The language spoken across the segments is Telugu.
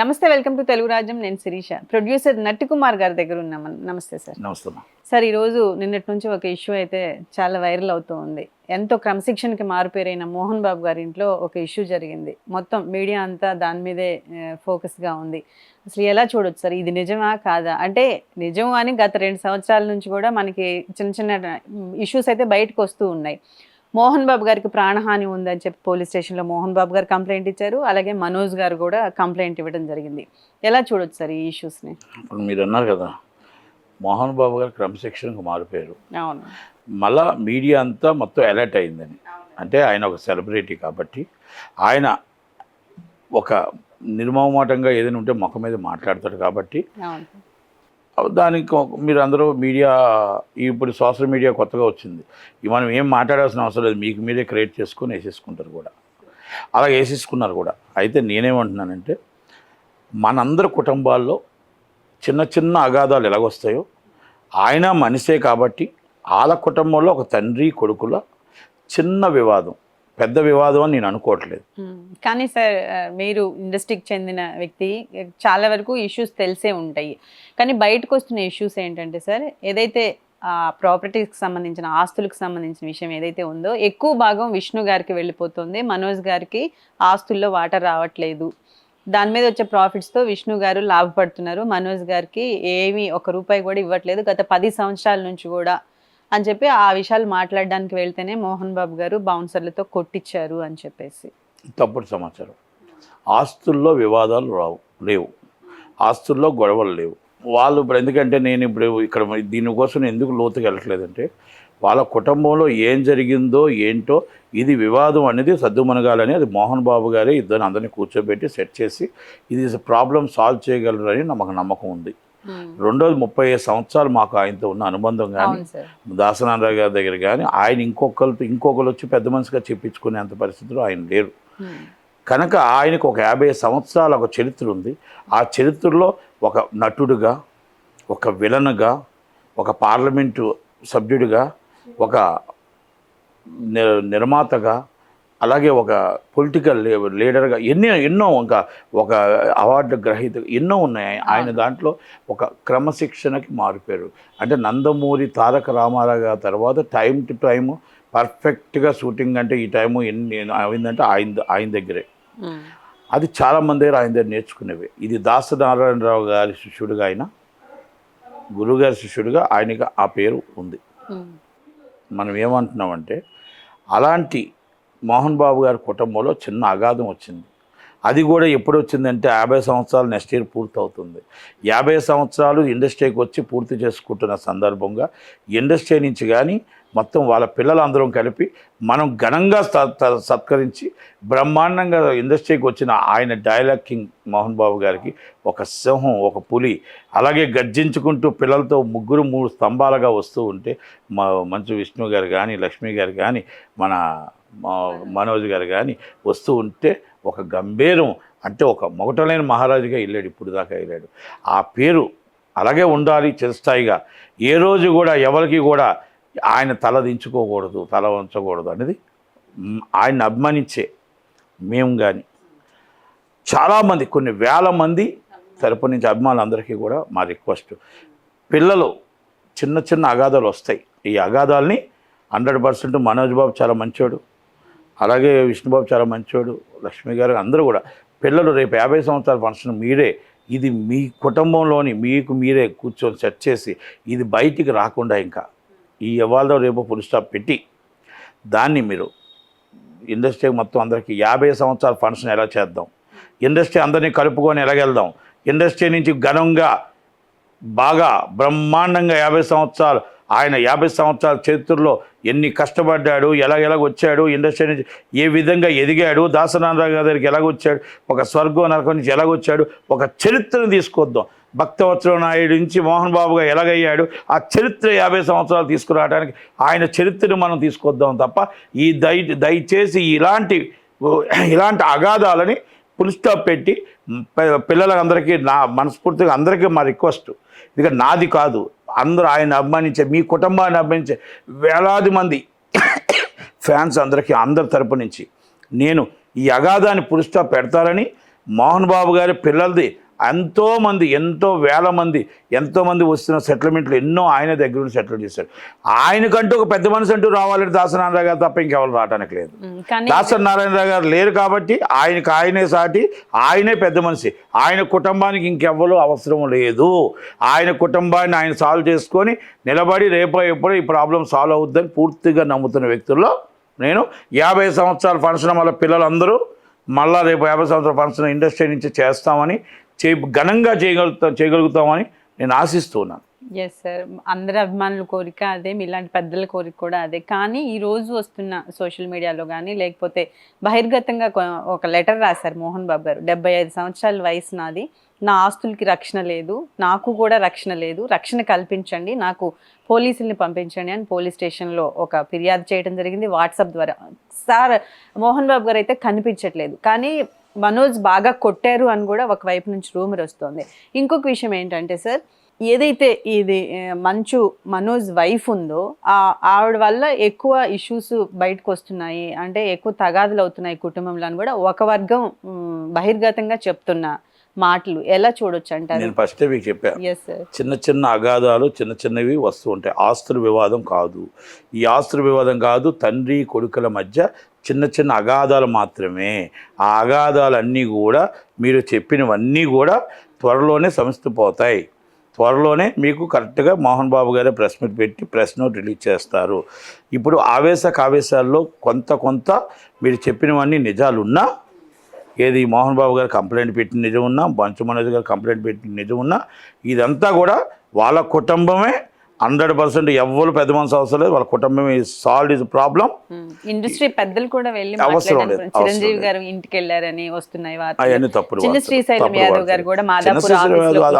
నమస్తే, వెల్కమ్ టు తెలుగు రాజ్యం. నేను శిరీష. ప్రొడ్యూసర్ నట్టికుమార్ గారి దగ్గర ఉన్నాం. నమస్తే సార్. నమస్తే సార్, ఈరోజు నిన్నటి నుంచి ఒక ఇష్యూ అయితే చాలా వైరల్ అవుతూ ఉంది. ఎంతో క్రమశిక్షణకి మారుపేరైన మోహన్ బాబు గారి ఇంట్లో ఒక ఇష్యూ జరిగింది. మొత్తం మీడియా అంతా దాని మీదే ఫోకస్గా ఉంది. అసలు ఎలా చూడొచ్చు సార్, ఇది నిజమా కాదా? అంటే నిజం అని గత 2 సంవత్సరాల నుంచి కూడా మనకి చిన్న చిన్న ఇష్యూస్ అయితే బయటకు వస్తూ ఉన్నాయి. మోహన్ బాబు గారికి ప్రాణహాని ఉందని చెప్పి పోలీస్ స్టేషన్లో మోహన్ బాబు గారు కంప్లైంట్ ఇచ్చారు. అలాగే మనోజ్ గారు కూడా కంప్లైంట్ ఇవ్వడం జరిగింది. ఎలా చూడొచ్చు సార్ ఈ ఇష్యూస్ని? ఇప్పుడు మీరు అన్నారు కదా, మోహన్ బాబు గారు క్రమశిక్షణకు మారిపోయారు. అవును. మళ్ళా మీడియా అంతా మొత్తం అలర్ట్ అయిందని. అంటే ఆయన ఒక సెలబ్రిటీ కాబట్టి ఆయన ఒక నిర్మమాటంగా ఏదైనా ఉంటే ముఖం మీద మాట్లాడతాడు కాబట్టి దానికి మీరు అందరూ మీడియా ఇప్పుడు సోషల్ మీడియా కొత్తగా వచ్చింది. మనం ఏం మాట్లాడాల్సిన అవసరం లేదు, మీకు మీరే క్రియేట్ చేసుకొని వేసేసుకుంటారు కూడా. అలా వేసేసుకున్నారు కూడా. అయితే నేనేమంటున్నానంటే మనందరి కుటుంబాల్లో చిన్న చిన్న అగాధాలు ఎలాగొస్తాయో ఆయన మనిషే కాబట్టి వాళ్ళ కుటుంబంలో ఒక తండ్రి కొడుకుల చిన్న వివాదం, పెద్ద వివాదం అని నేను అనుకోవట్లేదు. కానీ సార్, మీరు ఇండస్ట్రీకి చెందిన వ్యక్తి, చాలా వరకు ఇష్యూస్ తెలిసే ఉంటాయి. కానీ బయటకు వస్తున్న ఇష్యూస్ ఏంటంటే సార్, ఏదైతే ప్రాపర్టీస్కి సంబంధించిన ఆస్తులకు సంబంధించిన విషయం ఏదైతే ఉందో ఎక్కువ భాగం విష్ణు గారికి వెళ్ళిపోతుంది. మనోజ్ గారికి ఆస్తుల్లో వాటా రావట్లేదు. దాని మీద వచ్చే ప్రాఫిట్స్తో విష్ణు గారు లాభపడుతున్నారు. మనోజ్ గారికి ఏమీ ₹1 కూడా ఇవ్వట్లేదు గత 10 సంవత్సరాల నుంచి కూడా అని చెప్పి ఆ విషయాలు మాట్లాడడానికి వెళ్తేనే మోహన్ బాబు గారు బౌన్సర్లతో కొట్టించారు అని చెప్పేసి తప్పుడు సమాచారం. ఆస్తుల్లో వివాదాలు లేవు, ఆస్తుల్లో గొడవలు లేవు. వాళ్ళు ఇప్పుడు ఎందుకంటే నేను ఇప్పుడు ఇక్కడ దీనికోసం ఎందుకు లోతుకి వెళ్ళట్లేదంటే వాళ్ళ కుటుంబంలో ఏం జరిగిందో ఏంటో ఇది వివాదం అనేది సద్దుమనగాలని అది మోహన్ బాబు గారే ఇద్దరు అందరినీ కూర్చోబెట్టి సెట్ చేసి ఇది ప్రాబ్లం సాల్వ్ చేయగలరని నాకు నమ్మకం ఉంది. రెండోది 35 సంవత్సరాలు మాకు ఆయనతో ఉన్న అనుబంధం కానీ దాసనారాయణ గారి దగ్గర కానీ ఆయన ఇంకొకరు వచ్చి పెద్ద మనిషిగా చెప్పించుకునేంత పరిస్థితులు ఆయన లేరు. కనుక ఆయనకు ఒక 50 సంవత్సరాల ఒక చరిత్ర ఉంది. ఆ చరిత్రలో ఒక నటుడుగా, ఒక విలన్గా, ఒక పార్లమెంటు సభ్యుడిగా, ఒక నిర్మాతగా, అలాగే ఒక పొలిటికల్ లీడర్గా ఎన్నో ఇంకా ఒక అవార్డు గ్రహీత ఎన్నో ఉన్నాయి. ఆయన దాంట్లో ఒక క్రమశిక్షణకి మారిపోయారు. అంటే నందమూరి తారక రామారావు గారి తర్వాత టైం టు టైము పర్ఫెక్ట్గా షూటింగ్ అంటే ఈ టైము ఎన్ని అయిందంటే ఆయన దగ్గరే. అది చాలామంది దగ్గర ఆయన దగ్గర నేర్చుకునేవి. ఇది దాసనారాయణరావు గారి శిష్యుడిగా, ఆయన గురువుగారి శిష్యుడిగా ఆయనకి ఆ పేరు ఉంది. మనం ఏమంటున్నామంటే అలాంటి మోహన్ బాబు గారి కుటుంబంలో చిన్న అగాధం వచ్చింది. అది కూడా ఎప్పుడు వచ్చిందంటే 50 సంవత్సరాలు నెక్స్ట్ ఇయర్ పూర్తి అవుతుంది. 50 సంవత్సరాలు ఇండస్ట్రీకి వచ్చి పూర్తి చేసుకుంటున్న సందర్భంగా ఇండస్ట్రీ నుంచి కానీ మొత్తం వాళ్ళ పిల్లలందరం కలిపి మనం ఘనంగా సత్కరించి బ్రహ్మాండంగా ఇండస్ట్రీకి వచ్చిన ఆయన డైలాగ్ కింగ్ మోహన్ బాబు గారికి ఒక సింహం, ఒక పులి అలాగే గర్జించుకుంటూ పిల్లలతో 3 స్తంభాలుగా వస్తూ ఉంటే మంచు విష్ణు గారు కానీ, లక్ష్మి గారు కానీ, మన మనోజ్ గారు కానీ వస్తూ ఉంటే ఒక గంభీరం, అంటే ఒక మొగటలేని మహారాజుగా వెళ్ళాడు. ఇప్పుడు దాకా వెళ్ళాడు. ఆ పేరు అలాగే ఉండాలి చిరస్థాయిగా. ఏ రోజు కూడా ఎవరికి కూడా ఆయన తల దించుకోకూడదు, తల ఉంచకూడదు అనేది ఆయన్ని అభిమానించే మేము కానీ చాలామంది, కొన్ని వేల మంది తరపు నుంచి అభిమానులందరికీ కూడా మా రిక్వెస్ట్, పిల్లలు చిన్న చిన్న అగాధాలు వస్తాయి. ఈ అగాధాలని 100% మనోజ్ బాబు చాలా మంచోడు, అలాగే విష్ణుబాబు చాలా మంచోడు, లక్ష్మి గారు అందరూ కూడా పిల్లలు రేపు 50 సంవత్సరాల ఫంక్షన్ మీరే ఇది మీ కుటుంబంలోని మీకు మీరే కూర్చొని సెట్ చేసి ఇది బయటికి రాకుండా ఇంకా ఈ ఇవాళ రేపు ఫుల్ స్టాప్ పెట్టి దాన్ని మీరు ఇండస్ట్రీ మొత్తం అందరికీ 50 సంవత్సరాల ఫంక్షన్ ఎలా చేద్దాం, ఇండస్ట్రీ అందరినీ కలుపుకొని ఎలాగెళ్దాం, ఇండస్ట్రీ నుంచి ఘనంగా బాగా బ్రహ్మాండంగా 50 సంవత్సరాలు ఆయన 50 సంవత్సరాల చరిత్రలో ఎన్ని కష్టపడ్డాడు, ఎలాగ వచ్చాడు, ఇండస్ట్రీ నుంచి ఏ విధంగా ఎదిగాడు, దాసనారాయణ గారి దగ్గరికి ఎలాగొచ్చాడు, ఒక స్వర్గం నరకం నుంచి ఎలాగొచ్చాడు, ఒక చరిత్రను తీసుకొద్దాం. భక్తవత్సల నాయుడు నుంచి మోహన్ బాబుగా ఎలాగయ్యాడు, ఆ చరిత్ర 50 సంవత్సరాలు తీసుకురావడానికి ఆయన చరిత్రను మనం తీసుకొద్దాం తప్ప ఈ దయచేసి ఇలాంటి అగాధాలని ఫుల్ స్టాప్ పెట్టి పిల్లలందరికీ నా మనస్ఫూర్తిగా అందరికీ మా రిక్వెస్ట్, ఇక నాది కాదు, అందరూ ఆయన అభిమానించే మీ కుటుంబాన్ని అభిమానించే వేలాది మంది ఫ్యాన్స్ అందరికీ అందరి తరపు నుంచి నేను ఈ అగాధాన్ని ఫుల్ స్టాప్ పెడతారని మోహన్ బాబు గారి పిల్లలది ఎంతో వేల మంది ఎంతోమంది వస్తున్న సెటిల్మెంట్లు ఎన్నో ఆయన దగ్గర నుండి సెటిల్ చేశారు. ఆయనకంటూ ఒక పెద్ద మనిషి అంటూ రావాలంటే దాసనారాయణ గారు తప్ప ఇంకెవరు రావడానికి లేదు. కానీ దాసనారాయణ గారు లేరు కాబట్టి ఆయనే సాటి, ఆయనే పెద్ద మనిషి. ఆయన కుటుంబానికి ఇంకెవ్వరూ అవసరం లేదు. ఆయన కుటుంబాన్ని ఆయన సాల్వ్ చేసుకొని నిలబడి రేపో ఎప్పుడో ఈ ప్రాబ్లం సాల్వ్ అవుద్దని పూర్తిగా నమ్ముతున్న వ్యక్తుల్లో నేను 50 సంవత్సరాల ఫంక్షన్ వల్ల పిల్లలందరూ మళ్ళా రేపు 50 సంవత్సరాల ఫంక్షన్ ఇండస్ట్రీ నుంచి చేస్తామని ఘనంగా చేయగలుగుతామని నేను ఆశిస్తున్నాను. ఎస్ సార్, అందరి అభిమానుల కోరిక అదే, ఇలాంటి పెద్దల కోరిక కూడా అదే. కానీ ఈ రోజు వస్తున్న సోషల్ మీడియాలో కానీ లేకపోతే బహిర్గతంగా ఒక లెటర్ రాశారు మోహన్ బాబు గారు. 75 సంవత్సరాల వయసు నాది, నా ఆస్తులకి రక్షణ లేదు, నాకు కూడా రక్షణ లేదు, రక్షణ కల్పించండి, నాకు పోలీసుల్ని పంపించండి అని పోలీస్ స్టేషన్లో ఒక ఫిర్యాదు చేయడం జరిగింది వాట్సాప్ ద్వారా. సార్ మోహన్ బాబు గారు అయితే కనిపించట్లేదు, కానీ మనోజ్ బాగా కొట్టారు అని కూడా ఒకవైపు నుంచి రూమర్ వస్తుంది. ఇంకొక విషయం ఏంటంటే సార్, ఏదైతే ఇది మనోజ్ వైఫ్ ఉందో ఆవిడ వల్ల ఎక్కువ ఇష్యూస్ బయటకు వస్తున్నాయి, అంటే ఎక్కువ తగాదులు అవుతున్నాయి కుటుంబంలో అని కూడా ఒక వర్గం బహిర్గతంగా చెప్తున్న మాటలు ఎలా చూడొచ్చు అంటారు? నేను ఫస్టే మీకు చెప్పాను, ఎస్ సార్, చిన్న అగాధాలు చిన్నవి వస్తూ ఉంటాయి. ఆస్తుల వివాదం కాదు, ఈ ఆస్తుల వివాదం కాదు, తండ్రి కొడుకుల మధ్య చిన్న అగాధాలు మాత్రమే. ఆ అగాధాలన్నీ కూడా మీరు చెప్పినవన్నీ కూడా త్వరలోనే సమసిపోతాయి. త్వరలోనే మీకు కరెక్ట్గా మోహన్ బాబు గారే ప్రెస్ మీట్ పెట్టి ప్రెస్ నోట్ రిలీజ్ చేస్తారు. ఇప్పుడు ఆవేశాల్లో కొంత మీరు చెప్పినవన్నీ నిజాలున్నా, ఏది మోహన్ బాబు గారు కంప్లైంట్ పెట్టిన నిజం ఉన్నా, బంచు మనోజ్ గారు కంప్లైంట్ పెట్టిన నిజం ఉన్నా, ఇదంతా కూడా వాళ్ళ కుటుంబమే 100%. ఎవ్వరు పెద్ద మనసు అవసరం లేదు, వాళ్ళ కుటుంబమే సాల్వ్ ఇస్ ప్రాబ్లం. ఇండస్ట్రీ పెద్దలు కూడా వెళ్ళి అవసరం లేదు. చిరంజీవి గారు ఇంటికి వెళ్ళారని వస్తున్నాయి అవన్నీ తప్పుడు. చిన్న శ్రీశైలం యాదవ్ గారు కూడా మాదాపూర్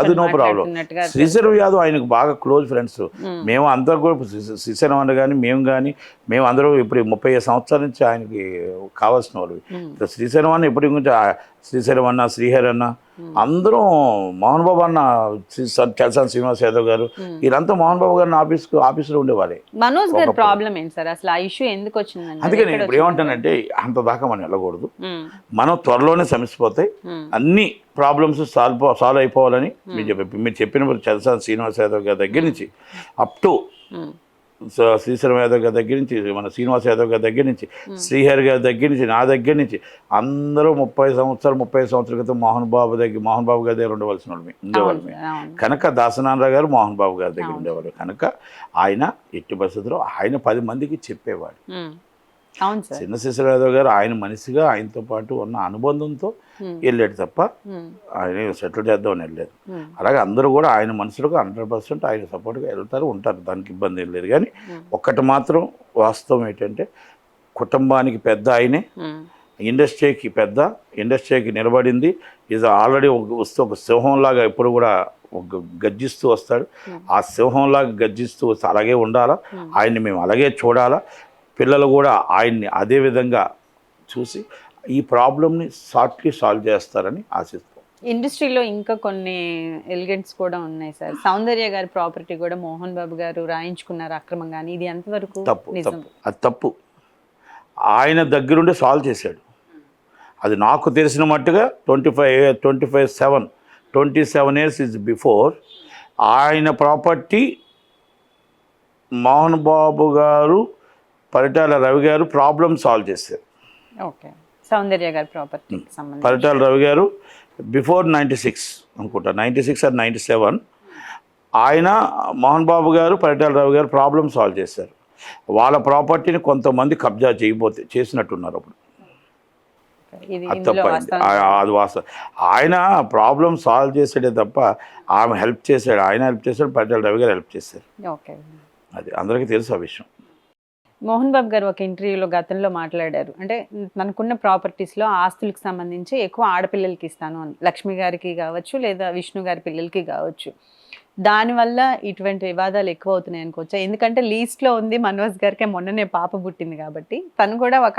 అది నో ప్రాబ్లం. శ్రీశైలం యాదవ్ ఆయనకు బాగా క్లోజ్ ఫ్రెండ్స్. మేము అందరూ కూడా శ్రీశైలం అన్న కానీ మేము అందరూ ఇప్పుడు 35 సంవత్సరాల నుంచి ఆయనకి కావాల్సిన వాళ్ళు. శ్రీశైలం అన్న ఇప్పటి గురించి శ్రీశైలం అన్న, శ్రీహరి అన్న, అందరూ మోహన్ బాబు అన్న, చలసాని శ్రీనివాస్ యాదవ్ గారు, వీళ్ళంతా మోహన్ బాబు గారిని ఆఫీసులో ఉండేవారే. మనోజ్ గారి ప్రాబ్లం ఏంటి సార్ అసలు? ఆ ఇష్యూ ఎందుకు వచ్చింది? అందుకే నేను ఇప్పుడు ఏమంటానంటే, అంత దాకా మనం వెళ్ళకూడదు. మనం త్వరలోనే సమస్యపోతాయి, అన్ని ప్రాబ్లమ్స్ సాల్వ్ అయిపోవాలని మీరు చెప్పిన చలసాని శ్రీనివాస్ యాదవ్ గారి దగ్గర నుంచి అప్ టు శ్రీశైలం యాదవ్ గారి దగ్గర నుంచి, మన శ్రీనివాస్ యాదవ్ గారి దగ్గర నుంచి, శ్రీహరి గారి దగ్గర నుంచి, నా దగ్గర నుంచి అందరూ 35 సంవత్సరాల క్రితం మోహన్ బాబు గారి దగ్గర ఉండవలసిన ఉండేవాళ్ళమే కనుక, దాసనారాయణ గారు మోహన్ బాబు గారి దగ్గర ఉండేవాళ్ళు కనుక, ఆయన ఎట్టి పరిస్థితుల్లో ఆయన 10 మందికి చెప్పేవాడు. చిన్న శ్రీశైలం యాదవ్ గారు ఆయన మనిషిగా ఆయనతో పాటు ఉన్న అనుబంధంతో వెళ్ళాడు తప్ప ఆయన సెటిల్ చేద్దామని వెళ్ళలేదు. అలాగే అందరూ కూడా ఆయన మనుషులకు 100% ఆయన సపోర్ట్గా ఉంటారు, దానికి ఇబ్బంది ఏం లేదు. కానీ ఒక్కటి మాత్రం వాస్తవం ఏంటంటే, కుటుంబానికి పెద్ద ఆయనే, ఇండస్ట్రీకి నిలబడింది. ఇది ఆల్రెడీ వస్తూ ఒక సింహంలాగా ఎప్పుడు కూడా గర్జిస్తూ వస్తాడు. ఆ సింహంలాగా గర్జిస్తూ వస్తే అలాగే ఉండాలా, ఆయన్ని మేము అలాగే చూడాలా. పిల్లలు కూడా ఆయన్ని అదే విధంగా చూసి ఈ ప్రాబ్లమ్ని సాల్వ్ చేస్తారని ఆశిస్తాం. ఇండస్ట్రీలో ఇంకా కొన్ని ఎలిగెంట్స్ కూడా ఉన్నాయి సార్. సౌందర్య గారి ప్రాపర్టీ కూడా మోహన్ బాబు గారు రాయించుకున్నారు అక్రమంగా, ఇది ఎంతవరకు తప్పు? ఆయన దగ్గరుండి సాల్వ్ చేశాడు. అది నాకు తెలిసిన మట్టుగా 27 years is బిఫోర్ ఆయన ప్రాపర్టీ మోహన్ బాబు గారు, పరిటాల రవి గారు ప్రాబ్లం సాల్వ్ చేశారు. ఓకే, సౌందర్య గారి ప్రాపర్టీ పరిటాల రవి గారు బిఫోర్ 96 అనుకుంటా, 96 or 97 ఆయన మోహన్ బాబు గారు, పరిటాల రవి గారు ప్రాబ్లం సాల్వ్ చేశారు. వాళ్ళ ప్రాపర్టీని కొంతమంది కబ్జా చేసినట్టున్నారు. అప్పుడు అది తప్పైంది, అది వాస్తవం. ఆయన ప్రాబ్లం సాల్వ్ చేసాడే తప్ప ఆమె హెల్ప్ చేశాడు, ఆయన హెల్ప్ చేశాడు, పరిటాల రవి గారు హెల్ప్ చేశారు. అది అందరికీ తెలుసు ఆ విషయం. మోహన్ బాబు గారు ఒక ఇంటర్వ్యూలో గతంలో మాట్లాడారు, అంటే తనకున్న ప్రాపర్టీస్లో ఆస్తులకు సంబంధించి ఎక్కువ ఆడపిల్లలకి ఇస్తాను అని, లక్ష్మి గారికి కావచ్చు లేదా విష్ణు గారి పిల్లలకి కావచ్చు. దానివల్ల ఇటువంటి వివాదాలు ఎక్కువ అవుతున్నాయి అనుకోవచ్చా? ఎందుకంటే లీస్ట్లో ఉంది మనోజ్ గారికి, మొన్ననే పాప పుట్టింది కాబట్టి, తను కూడా ఒక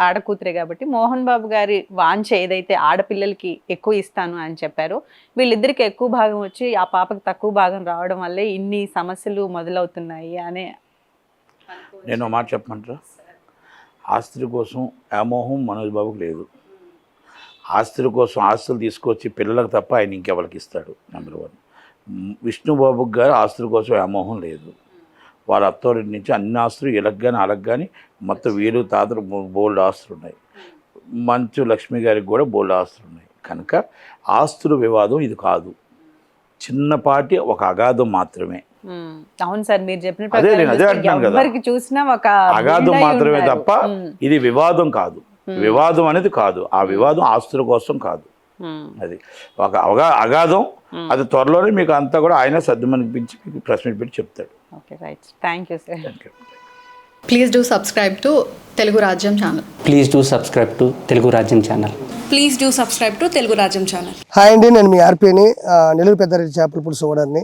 ఆడకూతురే కాబట్టి, మోహన్ బాబు గారి వాంఛ ఏదైతే ఆడపిల్లలకి ఎక్కువ ఇస్తాను అని చెప్పారో, వీళ్ళిద్దరికి ఎక్కువ భాగం వచ్చి ఆ పాపకు తక్కువ భాగం రావడం వల్లే ఇన్ని సమస్యలు మొదలవుతున్నాయి అనే. నేను మాట చెప్పమంటారా, ఆస్తి కోసం వ్యామోహం మనోజ్ బాబుకు లేదు. ఆస్తుల కోసం ఆస్తులు తీసుకొచ్చి పిల్లలకు తప్ప ఆయన ఇంకెవరికి ఇస్తాడు. నెంబర్ 1. విష్ణుబాబు గారు ఆస్తుల కోసం వ్యామోహం లేదు. వాళ్ళ అత్తోరింటి నుంచి అన్ని ఆస్తులు వీళ్ళకి కానీ వాళ్ళకి కానీ మొత్తం వీరు తాతలు బోల్డ్ ఆస్తులు ఉన్నాయి. మంచు లక్ష్మి గారికి కూడా బోల్డ్ ఆస్తులు ఉన్నాయి. కనుక ఆస్తుల వివాదం ఇది కాదు, చిన్నపాటి ఒక అగాధం మాత్రమే. అవును సార్, మీరు చెప్పిన అదే ప్రకారం అదే చూస్తే అంటున్నాను కదా, ఎవరికి చూసినా ఒక అగాధం build అయి మాత్రమే ఉన్నారు. తప్ప ఇది వివాదం కాదు. వివాదం అనేది కాదు, ఆ వివాదం ఆస్తుల కోసం కాదు. అది ఒక అగాధం. అది త్వరలోనే మీకు అంతా కూడా ఆయన సర్దుమనిపించి మీకు ప్రెస్ మీట్ పెట్టి చెప్తాడు. Okay, right, thank you sir. Please do subscribe to Telugu Rajyam channel. Please do subscribe to Telugu Rajyam channel. Please do subscribe to Telugu Rajyam channel. Hi అండి, నేను మీ ఆర్పీని, నెల్లూరు పెద్దారెడ్డి చేపల పులుసు ఓనర్ని.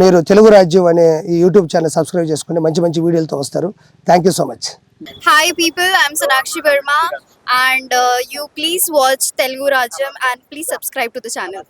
మీరు తెలుగు రాజ్యం అనే ఈ యూట్యూబ్ ఛానల్ సబ్స్క్రైబ్ చేసుకుని మంచి మంచి వీడియోలతో వస్తారు. Thank you so much. Hi people, I'm Sonakshi Verma and you please watch Telugu Rajyam and please subscribe to the channel.